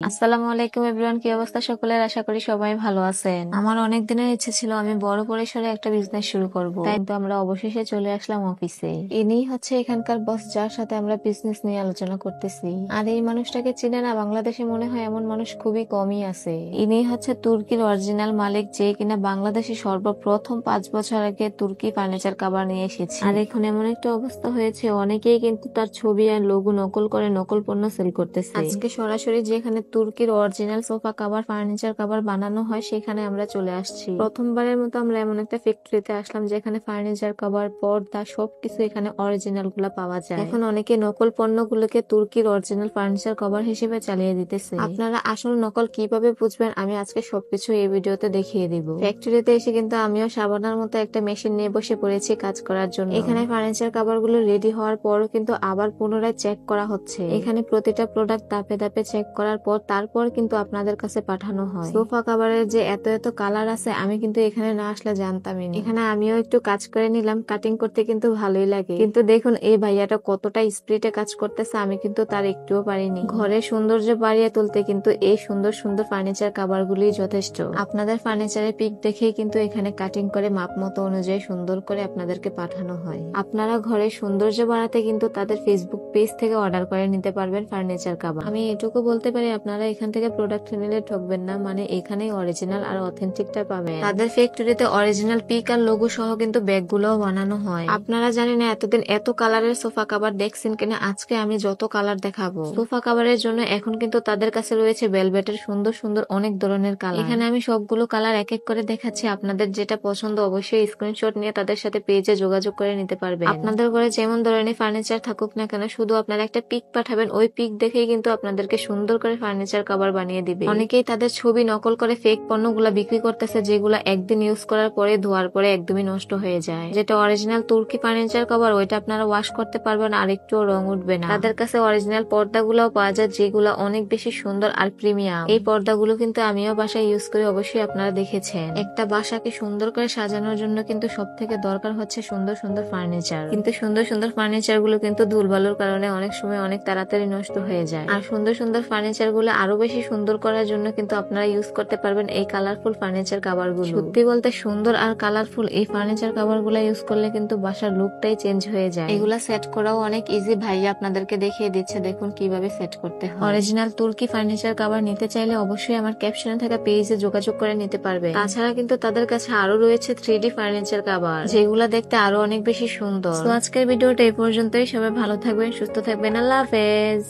আসসালামু আলাইকুম এভরিওয়ান, কি অবস্থা সকলের? আশা করি সবাই ভালো আছেন। আমার অনেক দিনের ইচ্ছে ছিল আমি বড় পরিসরে একটা বিজনেস শুরু করব, তাই তো আমরা অবশেষে চলে আসলাম অফিসে। ইনি হচ্ছে এখানকার বস, যার সাথে আমরা বিজনেস নিয়ে আলোচনা করতেছি। আর এই মানুষটাকে চিনে না? বাংলাদেশে মনে হয় এমন মানুষ খুবই কমই আছে। ইনি হচ্ছে তুর্কির অরিজিনাল মালিক, যে কিনা বাংলাদেশে সর্বপ্রথম 5 বছর আগে তুর্কি ফার্নিচার কভার নিয়ে এসেছে। আর এখন এমন একটা অবস্থা হয়েছে, অনেকেই কিন্তু তার ছবি আর লোগো নকল করে নকল পণ্য সেল করতেছে। আজকে সরাসরি যেখানে তুর্কির original sofa cover, furniture cover বানানো হয়, সেখানে আমরা চলে আসছি। প্রথমবারের মতো আমরা এমন একটা ফ্যাক্টরিতে আসলাম যেখানে ফার্নিচার কভার, পর্দা সবকিছু এখানে অরিজিনাল গুলা পাওয়া যায়। এখন অনেকে নকল পণ্যগুলোকে তুর্কির অরিজিনাল ফার্নিচার কভার হিসেবে চালিয়ে দিতেছে। আপনারা আসল নকল কিভাবে বুঝবেন, আমি আজকে সবকিছু এই ভিডিওতে দেখিয়ে দিব। ফ্যাক্টরিতে এসে কিন্তু আমিও সাবানার মতো একটা মেশিন নিয়ে বসে পড়েছি কাজ করার জন্য। এখানে ফার্নিচার কভার গুলো রেডি হওয়ার পরও কিন্তু আবার পুনরায় চেক করা হচ্ছে। এখানে প্রতিটা প্রোডাক্ট ধাপে ধাপে চেক করার পর তারপর কিন্তু আপনাদের কাছে পাঠানো হয়। সোফা কভারের যে এত এত কালার আছে, আমি কিন্তু এখানে না আসলে জানতামই না। এখানে আমিও একটু কাজ করে নিলাম, কাটিং করতে কিন্তু ভালোই লাগে। কিন্তু দেখুন এই ভাইয়াটা কতটা স্পিডে কাজ করতেছে, আমি কিন্তু তার একটুও পারিনি। ঘরের সৌন্দর্য বাড়িয়ে তুলতে কিন্তু এই সুন্দর সুন্দর ফার্নিচার কভার গুলি যথেষ্ট। আপনাদের ফার্নিচারের পিক দেখেই কিন্তু এখানে কাটিং করে মাপ মতো অনুযায়ী সুন্দর করে আপনাদেরকে পাঠানো হয়। আপনারা ঘরের সৌন্দর্য বাড়াতে কিন্তু তাদের ফেসবুক পেজ থেকে অর্ডার করে নিতে পারবেন ফার্নিচার কভার। আমি এটুকু বলতে পারি, আপনারা এখান থেকে প্রোডাক্ট নিলে ঠকবেন না, মানে এখানেই অরিজিনাল আর অথেন্টিকটা পাবেন। তাদের ফ্যাক্টরিতে অরিজিনাল পিক আর লোগো সহ কিন্তু ব্যাগ গুলোও বানানো হয়। আপনারা জানেন না এতদিন এত কালারের সোফা কভার দেখছেন কিনা, আজকে আমি যত কালার দেখাবো। সোফা কভারের জন্য এখন কিন্তু তাদের কাছে রয়েছে ভেলভেটের সুন্দর সুন্দর অনেক ধরনের কালার। এখানে আমি সবগুলো কালার এক এক করে দেখাচ্ছি। আপনাদের যেটা পছন্দ অবশ্যই স্ক্রিনশট নিয়ে তাদের সাথে পেজে যোগাযোগ করে নিতে পারবেন। আপনাদের ঘরে যেমন ধরনের ফার্নিচার থাকুক না কেন, শুধু আপনারা একটা পিক পাঠাবেন, ওই পিক দেখেই কিন্তু আপনাদেরকে সুন্দর করে ফার্নিচার কভার বানিয়ে দিবে। অনেকেই তাদের ছবি নকল করে ফেক পণ্যগুলা বিক্রি করতেছে, যেগুলা একদিন ইউজ করার পরে ধোয়ার পরে একদমই নষ্ট হয়ে যায়। যেটা অরিজিনাল তুর্কি ফার্নিচার কভার, ওইটা আপনারা ওয়াশ করতে পারবেন আর একটুও রং উঠবে না। তাদের কাছে অরিজিনাল পর্দাগুলাও পাওয়া যায়, যেগুলা অনেক বেশি সুন্দর আর প্রিমিয়াম। এই পর্দাগুলো কিন্তু আমিও বাসায় ইউজ করি, অবশ্যই আপনারা দেখেছেন। একটা বাসাকে সুন্দর করে সাজানোর জন্য কিন্তু সব থেকে দরকার হচ্ছে সুন্দর সুন্দর ফার্নিচার। কিন্তু সুন্দর সুন্দর ফার্নিচার গুলো কিন্তু ধুলবালুর কারণে অনেক সময় অনেক তাড়াতাড়ি নষ্ট হয়ে যায়। আর সুন্দর সুন্দর ফার্নিচার গুলো আরো বেশি সুন্দর করার জন্য কিন্তু আপনারা ইউজ করতে পারবেন এই কালারফুল ফার্নিচার কভার গুলো। সত্যি বলতে সুন্দর আর কালারফুল এই ফার্নিচার কভার গুলা ইউজ করলে কিন্তু বাসার লুকটাই চেঞ্জ হয়ে যায়। এগুলা সেট করাও অনেক ইজি, ভাইয়া আপনাদেরকে দেখিয়ে দিচ্ছে, দেখুন কিভাবে সেট করতে হয়। অরিজিনাল তুর্কি ফার্নিচার কভার নিতে চাইলে অবশ্যই আমার ক্যাপশনে থাকা পেজে যোগাযোগ করে নিতে পারবে। তাছাড়া কিন্তু তাদের কাছে আরো রয়েছে 3D ফার্নিচার কভার, যেগুলা দেখতে আরো অনেক বেশি সুন্দর। তো আজকের ভিডিওটা এই পর্যন্তই। সবাই ভালো থাকবেন, সুস্থ থাকবেন, আল্লাহ হাফেজ।